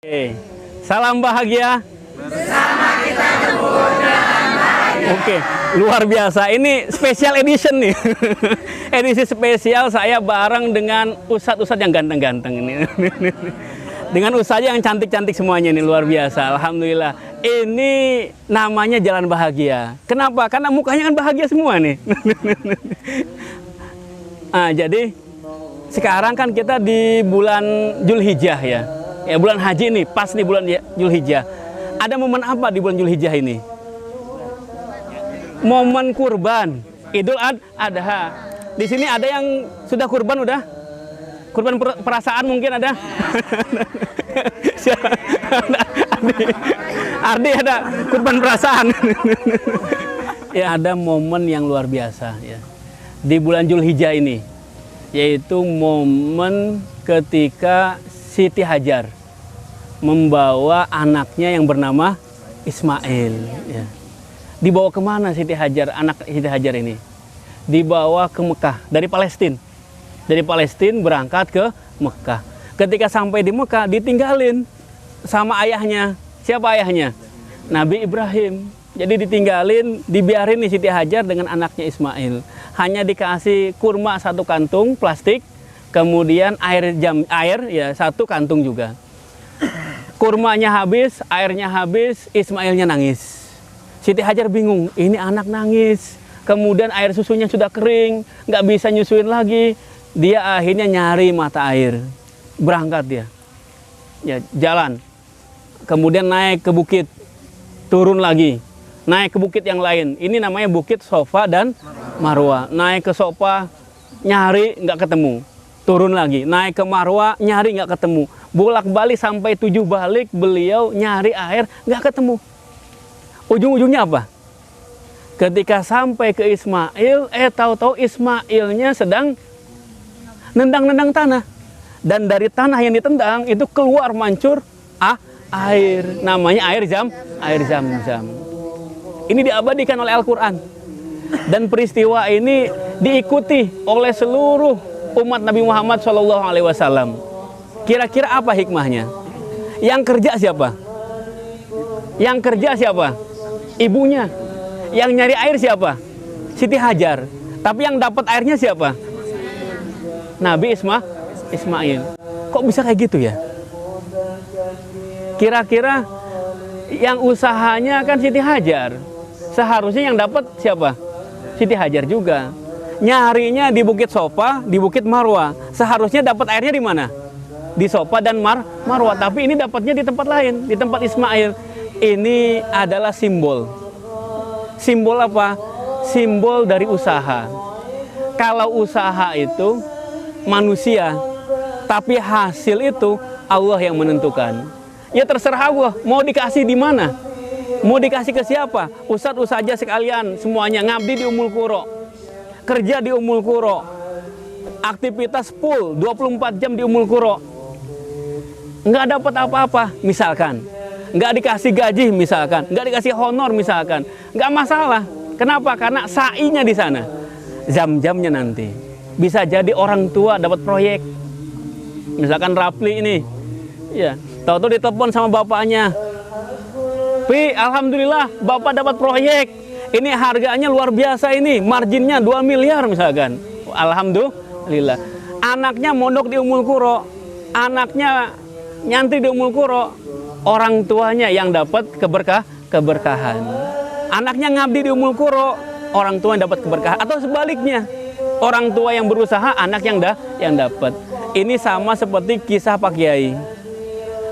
Oke, salam bahagia. Bersama kita kemuliaan bahagia. Oke, luar biasa. Ini special edition nih. Edisi spesial saya bareng dengan ustadz-ustadz yang ganteng-ganteng ini. Dengan ustadz yang cantik-cantik semuanya nih, luar biasa. Alhamdulillah. Ini namanya Jalan Bahagia. Kenapa? Karena mukanya kan bahagia semua nih. Nah, jadi sekarang kan kita di bulan Zulhijjah ya. Ya, bulan haji nih, pas nih bulan Zulhijjah. Ada momen apa di bulan Zulhijjah ini? Momen kurban, Idul Adha. Di sini ada yang sudah kurban udah? Kurban perasaan mungkin ada? Ardi ada kurban perasaan. Ya, ada momen yang luar biasa ya. Di bulan Zulhijjah ini, yaitu momen ketika Siti Hajar membawa anaknya yang bernama Ismail. Ya. Dibawa kemana Siti Hajar, anak Siti Hajar ini? Dibawa ke Mekah, dari Palestina. Dari Palestina berangkat ke Mekah. Ketika sampai di Mekah, ditinggalin sama ayahnya. Siapa ayahnya? Nabi Ibrahim. Jadi ditinggalin, dibiarin nih Siti Hajar dengan anaknya Ismail. Hanya dikasih kurma 1 kantung plastik, kemudian air ya 1 kantung juga. Kurmanya habis, airnya habis, Ismailnya nangis. Siti Hajar bingung, ini anak nangis. Kemudian air susunya sudah kering, nggak bisa nyusuin lagi. Dia akhirnya nyari mata air. Berangkat dia. Ya, jalan. Kemudian naik ke bukit. Turun lagi. Naik ke bukit yang lain. Ini namanya Bukit Sofa dan Marwa. Naik ke Sofa, nyari nggak ketemu. Turun lagi, naik ke Marwa, nyari nggak ketemu. Bolak-balik sampai 7 balik, beliau nyari air, nggak ketemu. Ujung-ujungnya apa? Ketika sampai ke Ismail, tahu-tahu Ismailnya sedang nendang-nendang tanah. Dan dari tanah yang ditendang, itu keluar mancur air. Namanya air Zam-Zam. Ini diabadikan oleh Al-Quran. Dan peristiwa ini diikuti oleh seluruh umat Nabi Muhammad SAW. Kira-kira apa hikmahnya? Yang kerja siapa? Yang kerja siapa? Ibunya. Yang nyari air siapa? Siti Hajar. Tapi yang dapat airnya siapa? Nabi Ismail. Kok bisa kayak gitu ya? Kira-kira yang usahanya kan Siti Hajar. Seharusnya yang dapat siapa? Siti Hajar juga. Nyarinya di Bukit Sofa, di Bukit Marwa. Seharusnya dapat airnya di mana? Di Sofa dan Marwa. Tapi ini dapatnya di tempat lain, di tempat Ismail. Ini adalah simbol. Simbol apa? Simbol dari usaha. Kalau usaha itu manusia, tapi hasil itu Allah yang menentukan. Ya terserah Allah, mau dikasih di mana? Mau dikasih ke siapa? Ustadz saja sekalian, semuanya ngabdi di Ummul Qura. Kerja di Ummul Qura, aktivitas full 24 jam di Ummul Qura, nggak dapat apa-apa misalkan, nggak dikasih gaji misalkan, nggak dikasih honor misalkan, nggak masalah. Kenapa? Karena sa'inya di sana, jam-jamnya nanti bisa jadi orang tua dapat proyek, misalkan Rapli ini, ya tahu-tahu ditelepon sama bapaknya, Pi, alhamdulillah bapak dapat proyek. Ini harganya luar biasa ini, marginnya 2 miliar misalkan. Alhamdulillah. Anaknya mondok di Ummul Qura, anaknya nyantri di Ummul Qura, orang tuanya yang dapat keberkahan. Anaknya ngabdi di Ummul Qura, orang tua yang dapat keberkahan. Atau sebaliknya, orang tua yang berusaha, anak yang dapat. Ini sama seperti kisah Pak Kiai.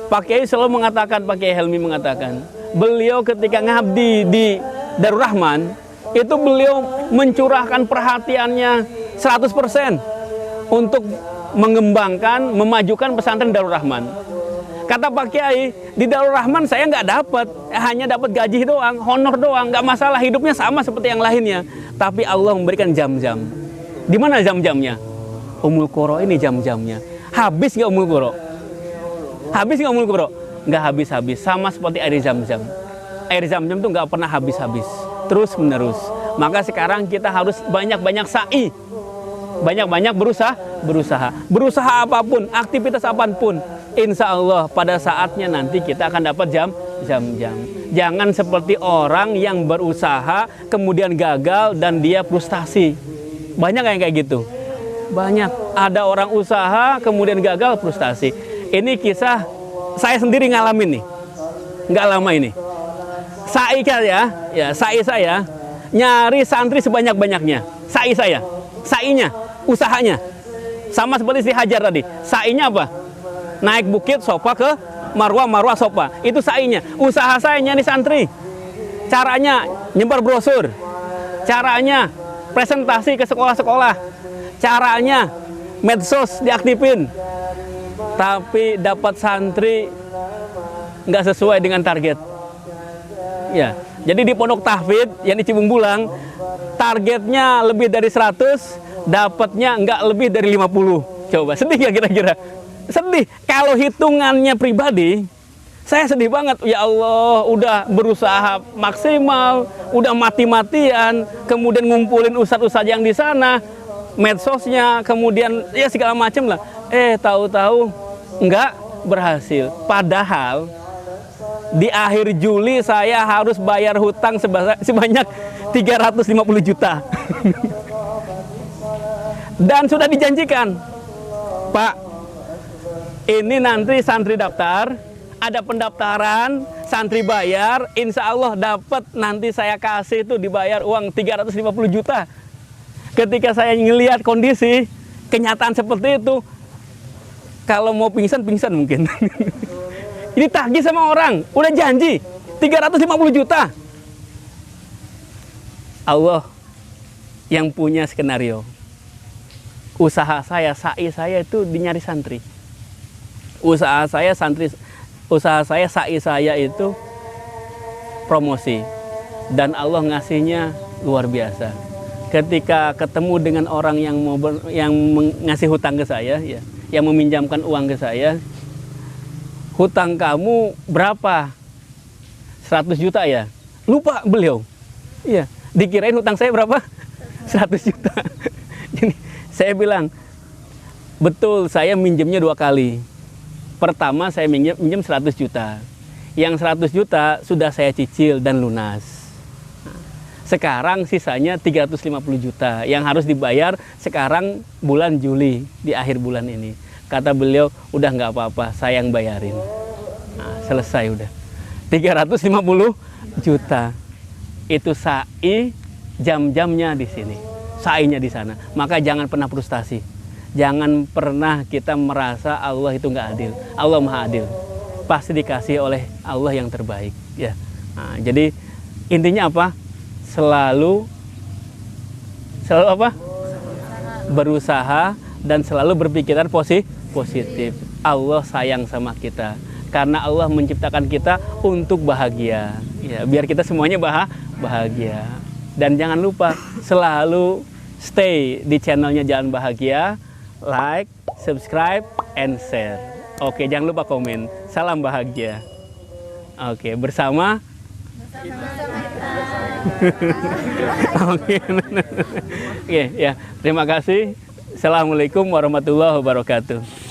Pak Kiai selalu mengatakan, Pak Kiai Helmi mengatakan, beliau ketika ngabdi di Darur Rahman, itu beliau mencurahkan perhatiannya 100% untuk mengembangkan, memajukan pesantren Darur Rahman. Kata Pak Kiai, di Darur Rahman saya nggak dapat, hanya dapat gaji doang, honor doang, nggak masalah, hidupnya sama seperti yang lainnya. Tapi Allah memberikan jam-jam. Di mana jam-jamnya? Ummul Qura ini jam-jamnya. Habis nggak Ummul Qura? Habis nggak Ummul Qura? Nggak habis-habis, sama seperti air Zam-Zam. Air Zam-Zam itu nggak pernah habis-habis, terus-menerus. Maka sekarang kita harus banyak-banyak sa'i, banyak-banyak Berusaha apapun, aktivitas apapun, insya Allah pada saatnya nanti kita akan dapat jam-jam. Jangan seperti orang yang berusaha kemudian gagal dan dia frustasi. Banyak yang kayak gitu. Banyak. Ada orang usaha kemudian gagal, frustasi. Ini kisah saya sendiri ngalamin nih. Nggak lama ini. Sai saya nyari santri sebanyak-banyaknya. Sainya, usahanya. Sama seperti si Hajar tadi. Sainya apa? Naik bukit sofa ke marwah sofa. Itu sainya. Usaha saya nyari santri. Caranya nyebar brosur. Caranya presentasi ke sekolah-sekolah. Caranya medsos diaktifin. Tapi dapat santri nggak sesuai dengan target. Ya, jadi di Pondok Tahfidz yang di Cibung Bulang, targetnya lebih dari 100, dapatnya nggak lebih dari 50. Coba, sedih nggak kira-kira? Sedih. Kalau hitungannya pribadi, saya sedih banget. Ya Allah, udah berusaha maksimal, udah mati-matian, kemudian ngumpulin ustadz-ustadz yang di sana, medsosnya, kemudian ya segala macam lah. Tahu-tahu nggak berhasil. Padahal di akhir Juli saya harus bayar hutang sebanyak 350 juta. Dan sudah dijanjikan, Pak, ini nanti santri daftar, ada pendaftaran, santri bayar, insya Allah dapat, nanti saya kasih itu dibayar uang 350 juta. Ketika saya ngelihat kondisi, kenyataan seperti itu, kalau mau pingsan mungkin. Ini tagih sama orang, udah janji 350 juta. Allah yang punya skenario. Usaha saya, sai saya itu dinyari santri. Usaha saya, sai saya itu promosi. Dan Allah ngasihnya luar biasa. Ketika ketemu dengan orang yang ngasih hutang ke saya, ya, yang meminjamkan uang ke saya, hutang kamu berapa? 100 juta ya? Lupa beliau. Iya, dikirain hutang saya berapa? 100 juta. Jadi saya bilang, betul saya minjemnya 2 kali. Pertama saya minjem 100 juta. Yang 100 juta sudah saya cicil dan lunas. Sekarang sisanya 350 juta yang harus dibayar sekarang bulan Juli, di akhir bulan ini. Kata beliau, udah nggak apa-apa, saya yang bayarin. Nah, selesai udah. 350 juta. Itu sai, jam-jamnya di sini. Sainya di sana. Maka jangan pernah frustasi. Jangan pernah kita merasa Allah itu nggak adil. Allah Maha Adil. Pasti dikasih oleh Allah yang terbaik. Ya. Nah, jadi intinya apa? Selalu apa? Berusaha dan selalu berpikiran positif. Allah sayang sama kita karena Allah menciptakan kita untuk bahagia. Ya, biar kita semuanya bahagia. Dan jangan lupa selalu stay di channelnya Jalan Bahagia, like, subscribe, and share. Oke, jangan lupa komen. Salam bahagia. Oke, bersama. Oke, ya. Terima kasih. Assalamualaikum warahmatullahi wabarakatuh.